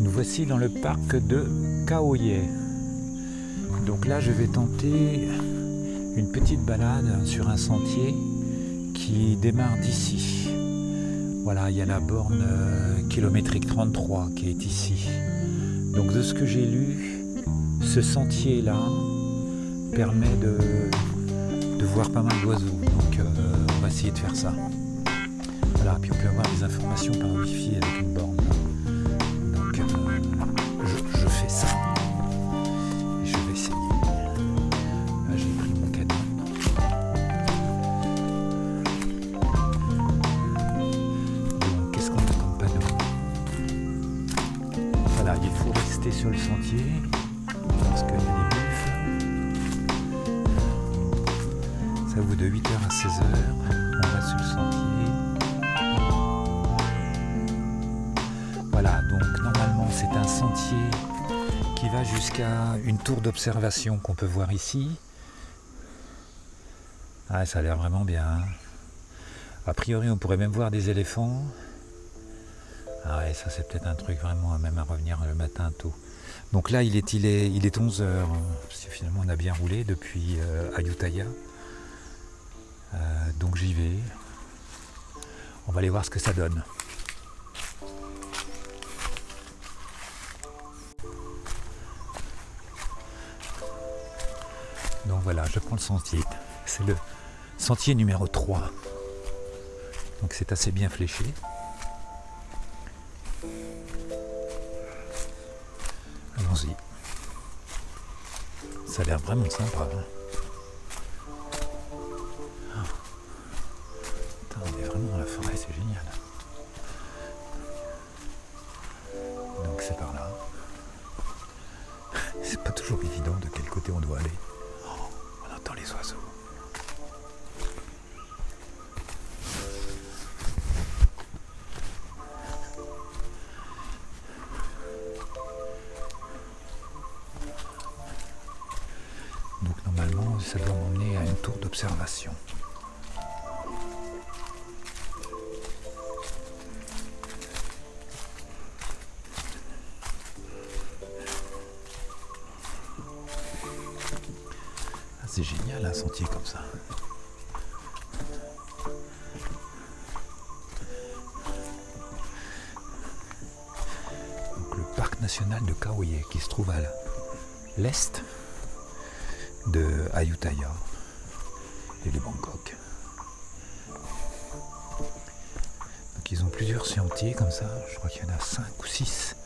Nous voici dans le parc de Kaohsiung. Donc là, je vais tenter une petite balade sur un sentier qui démarre d'ici. Voilà, il y a la borne kilométrique 33 qui est ici. Donc de ce que j'ai lu, ce sentier-là permet de voir pas mal d'oiseaux. Donc on va essayer de faire ça. Voilà, puis on peut avoir des informations par Wi-Fi avec une borne. Donc je fais ça. Et je vais essayer. Là, j'ai pris mon canon. Donc qu'est-ce qu'on a comme panneau? Voilà, il faut rester sur le sentier parce qu'il y a des buffles. Ça vaut de 8h à 16h. On va sur le sentier. Voilà, donc normalement c'est un sentier qui va jusqu'à une tour d'observation qu'on peut voir ici. Ah, ça a l'air vraiment bien. Hein. A priori on pourrait même voir des éléphants. Ah ouais, ça c'est peut-être un truc vraiment même à revenir le matin tôt. Donc là il est 11h, parce que finalement on a bien roulé depuis Ayutthaya. Donc j'y vais. On va aller voir ce que ça donne. Donc voilà, je prends le sentier. C'est le sentier numéro 3. Donc c'est assez bien fléché. Allons-y. Ça a l'air vraiment sympa. Hein. Putain, on est vraiment dans la forêt, c'est génial. Donc c'est par là. C'est pas toujours évident de quel côté on doit aller. On entend les oiseaux. Donc normalement, ça doit m'emmener à une tour d'observation. C'est génial un sentier comme ça. Donc, le parc national de Kaohsiung qui se trouve à l'est de Ayutthaya et de Bangkok. Donc ils ont plusieurs sentiers comme ça, je crois qu'il y en a 5 ou 6.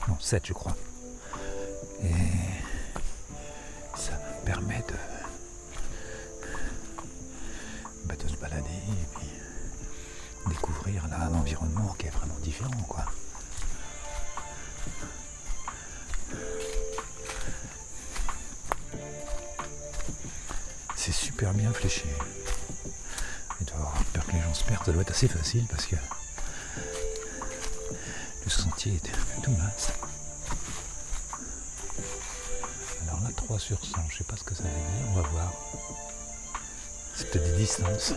Non, 7 je crois. Et ça permet de se balader et puis découvrir là un environnement qui est vraiment différent quoi. C'est super bien fléché. Il doit avoir peur que les gens se perdent, ça doit être assez facile parce que le sentier est tout mince. Alors là 3 sur 100, je sais pas ce que ça veut dire, on va voir. C'est peut-être des distances.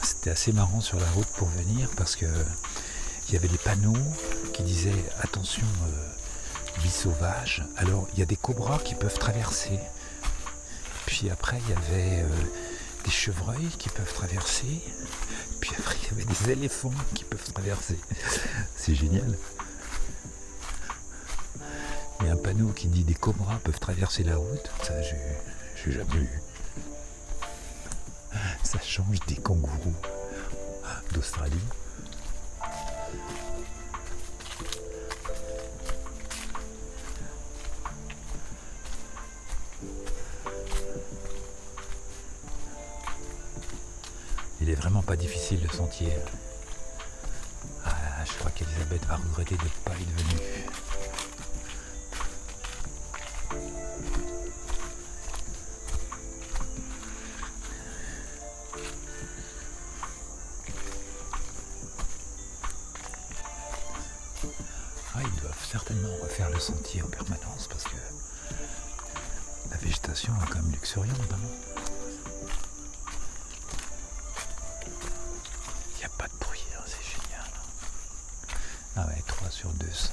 C'était assez marrant sur la route pour venir parce que il y avait des panneaux qui disaient attention vie sauvage. Alors il y a des cobras qui peuvent traverser. Puis après il y avait des chevreuils qui peuvent traverser. Puis après il y avait des éléphants qui peuvent traverser. C'est génial. Il y a un panneau qui dit des cobras peuvent traverser la route. Ça j'ai jamais vu. Ça change des kangourous d'Australie. Il est vraiment pas difficile le sentier. Ah, je crois qu'Elisabeth va regretter de ne pas être venue. certainement refaire le sentier en permanence parce que la végétation est quand même luxuriante. Hein. Il n'y a pas de bruit, hein, c'est génial. Ah ouais, 3 sur 200.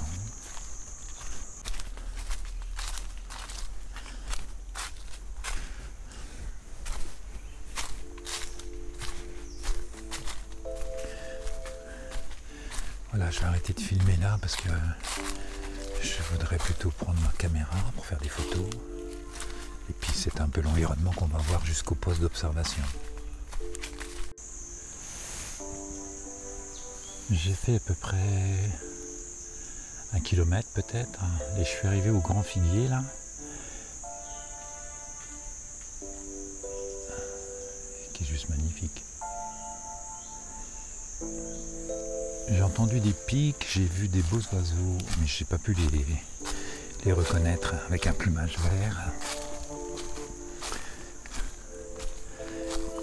Voilà, je vais arrêter de filmer là parce que je voudrais plutôt prendre ma caméra pour faire des photos. Et puis c'est un peu l'environnement qu'on va voir jusqu'au poste d'observation. J'ai fait à peu près 1 kilomètre peut-être. Et je suis arrivé au Grand Figuier là. Qui est juste magnifique. J'ai entendu des pics, j'ai vu des beaux oiseaux, mais je n'ai pas pu les reconnaître avec un plumage vert.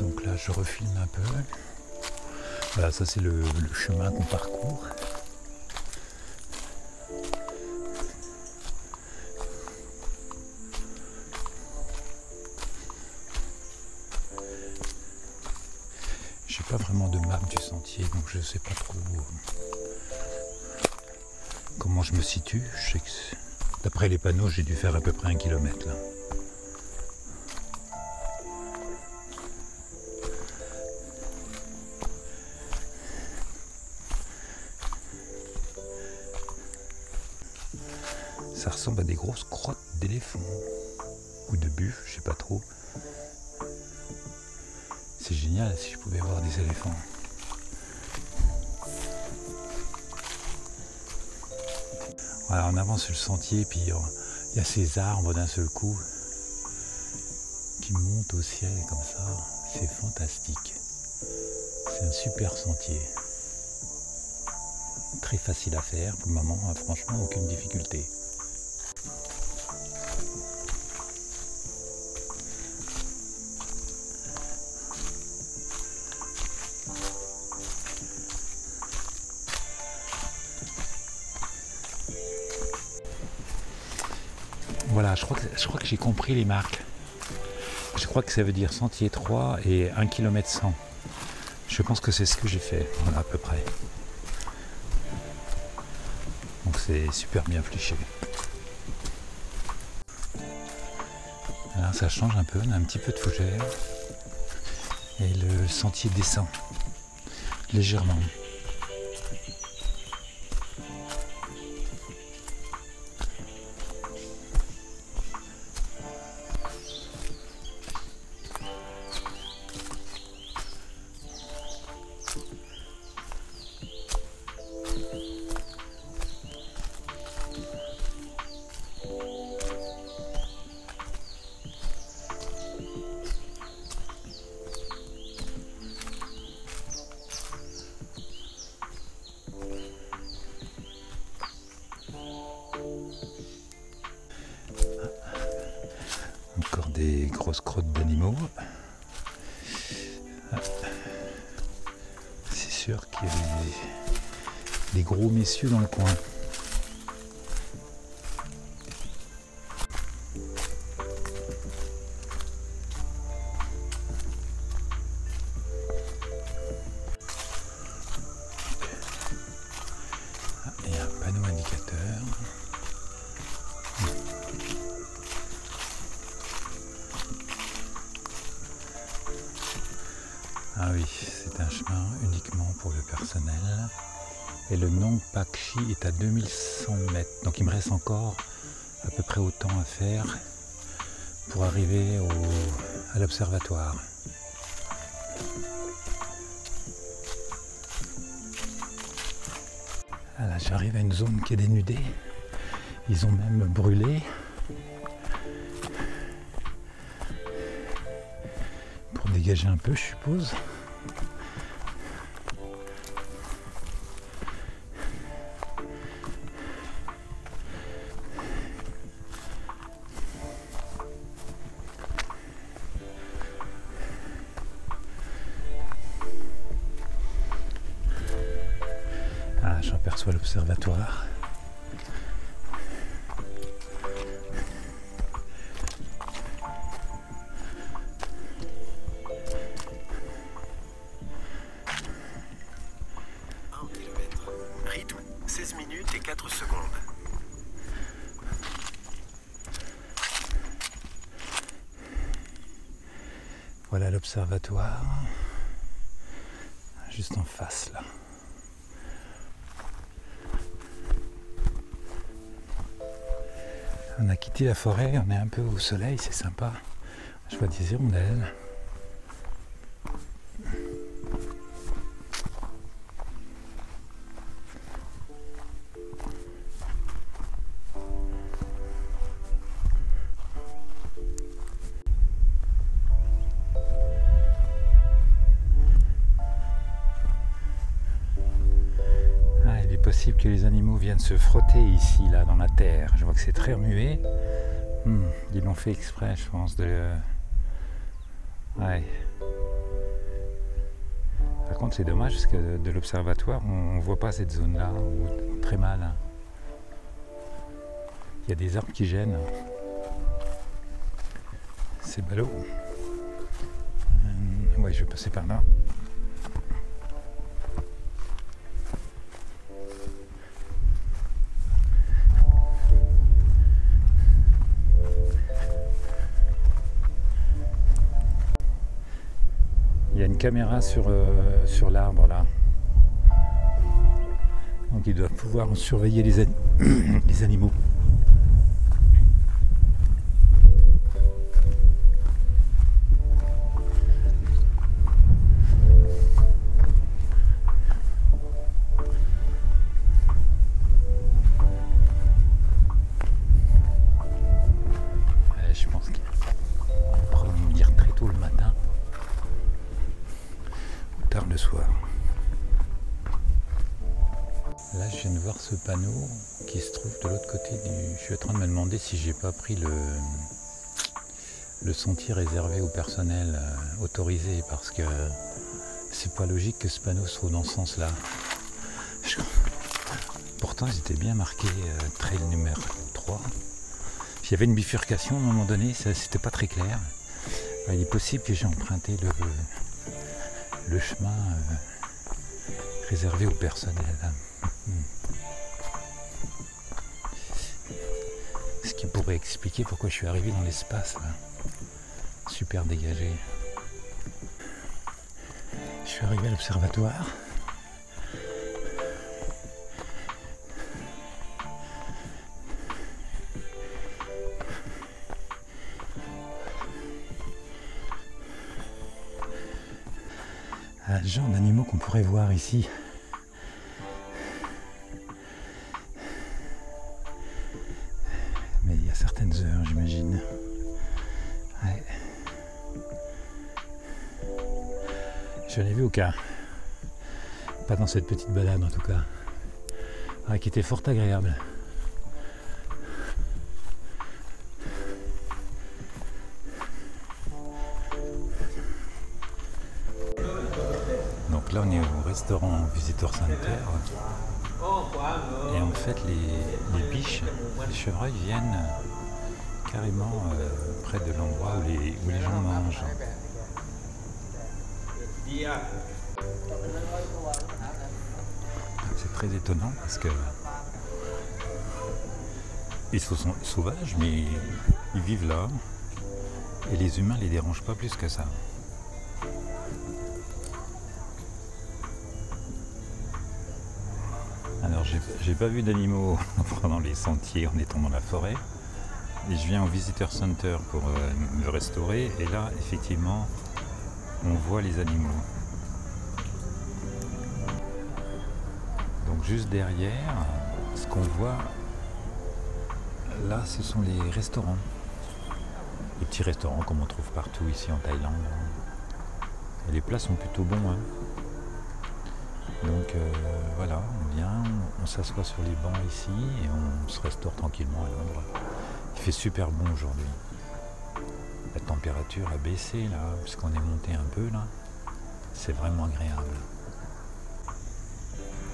Donc là, je refilme un peu. Voilà, ça c'est le chemin qu'on parcourt. J'ai pas vraiment de map du sentier, donc je sais pas trop comment je me situe. Je sais que d'après les panneaux, j'ai dû faire à peu près 1 kilomètre là. Ça ressemble à des grosses crottes d'éléphants ou de buffles, je sais pas trop. C'est génial si je pouvais voir des éléphants. Voilà, on avance sur le sentier, puis il y a ces arbres d'un seul coup qui montent au ciel comme ça. C'est fantastique. C'est un super sentier. Très facile à faire pour le moment, franchement aucune difficulté. Voilà, je crois que j'ai compris les marques. Je crois que ça veut dire sentier 3 et 1 km 100. Je pense que c'est ce que j'ai fait, voilà, à peu près. Donc c'est super bien fléché. Alors ça change un peu, on a un petit peu de fougère. Et le sentier descend légèrement. Encore des grosses crottes d'animaux. C'est sûr qu'il y avait des gros messieurs dans le coin. Il y a un panneau indicateur. Ah oui, c'est un chemin uniquement pour le personnel. Et le Nong Pakshi est à 2100 mètres. Donc il me reste encore à peu près autant à faire pour arriver à l'observatoire. Voilà, j'arrive à une zone qui est dénudée. Ils ont même brûlé. Pour dégager un peu, je suppose. Ah, j'aperçois l'observatoire. 16 minutes et 4 secondes. Voilà l'observatoire, juste en face là. On a quitté la forêt, on est un peu au soleil, c'est sympa. Je vois des hirondelles. Il est possible que les animaux viennent se frotter ici, là, dans la terre. Je vois que c'est très remué. Ils l'ont fait exprès, je pense, Ouais. Par contre, c'est dommage parce que de l'observatoire, on ne voit pas cette zone-là, ou très mal. Il y a des arbres qui gênent. C'est ballot. Ouais, je vais passer par là. Il y a une caméra sur l'arbre là. Donc ils doivent pouvoir surveiller les animaux. Je pense qu'il faut probablement venir très tôt le matin. Tard le soir. Là, je viens de voir ce panneau qui se trouve de l'autre côté du... Je suis en train de me demander si j'ai pas pris le sentier réservé au personnel autorisé, parce que c'est pas logique que ce panneau se trouve dans ce sens-là. Pourtant, ils étaient bien marqués, trail numéro 3. Il y avait une bifurcation à un moment donné, c'était pas très clair. Il est possible que j'ai emprunté le chemin réservé au personnel. Ce qui pourrait expliquer pourquoi je suis arrivé dans l'espace. Super dégagé. Je suis arrivé à l'observatoire. Le genre d'animaux qu'on pourrait voir ici. Mais il y a certaines heures, j'imagine. Ouais. Je n'ai vu aucun. Pas dans cette petite balade en tout cas. Ouais, qui était fort agréable. Donc là on est au restaurant Visitor Center et en fait les biches, les chevreuils viennent carrément près de l'endroit où les gens mangent. C'est très étonnant parce que ils sont sauvages mais ils vivent là et les humains les dérangent pas plus que ça. Alors j'ai pas vu d'animaux pendant les sentiers en étant dans la forêt et je viens au Visitor Center pour me restaurer et là effectivement on voit les animaux. Donc juste derrière, ce qu'on voit là ce sont les restaurants. Les petits restaurants comme on trouve partout ici en Thaïlande. Et les plats sont plutôt bons. Donc voilà, on vient, on s'assoit sur les bancs ici et on se restaure tranquillement à l'ombre. Il fait super bon aujourd'hui. La température a baissé là, puisqu'on est monté un peu là. C'est vraiment agréable.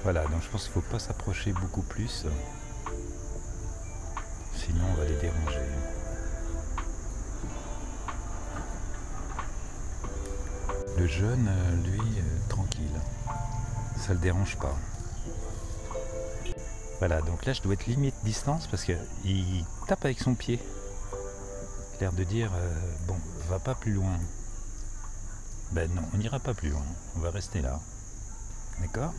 Voilà, donc je pense qu'il ne faut pas s'approcher beaucoup plus. Sinon on va les déranger. Le jeune, lui, tranquille. Ça le dérange pas. Voilà, donc là je dois être limite distance parce qu'il tape avec son pied. Il a l'air de dire bon, va pas plus loin. Ben non, on n'ira pas plus loin, on va rester là. D'accord?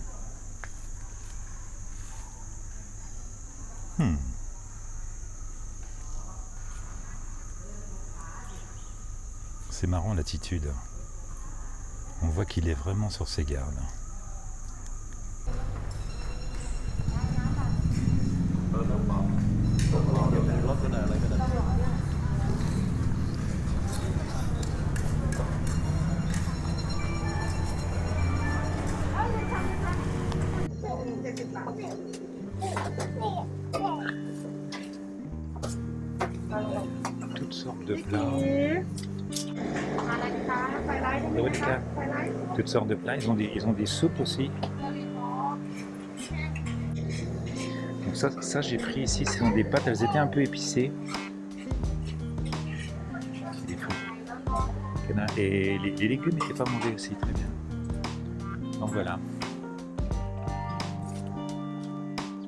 C'est marrant l'attitude. On voit qu'il est vraiment sur ses gardes. Toutes sortes de plats. Toutes sortes de plats. Ils ont des soupes aussi. Donc ça j'ai pris ici. Ce sont des pâtes. Elles étaient un peu épicées. Et les légumes n'étaient pas mauvais aussi. Très bien. Donc voilà.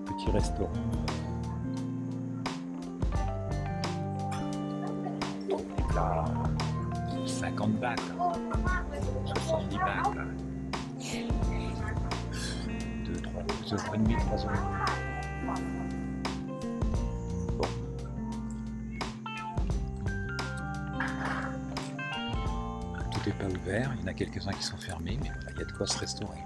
Petit restaurant. 50 bahts, 70 bahts, 2,5, 3 euros. Bon. Tout n'est pas ouvert, il y en a quelques-uns qui sont fermés, mais voilà, il y a de quoi se restaurer.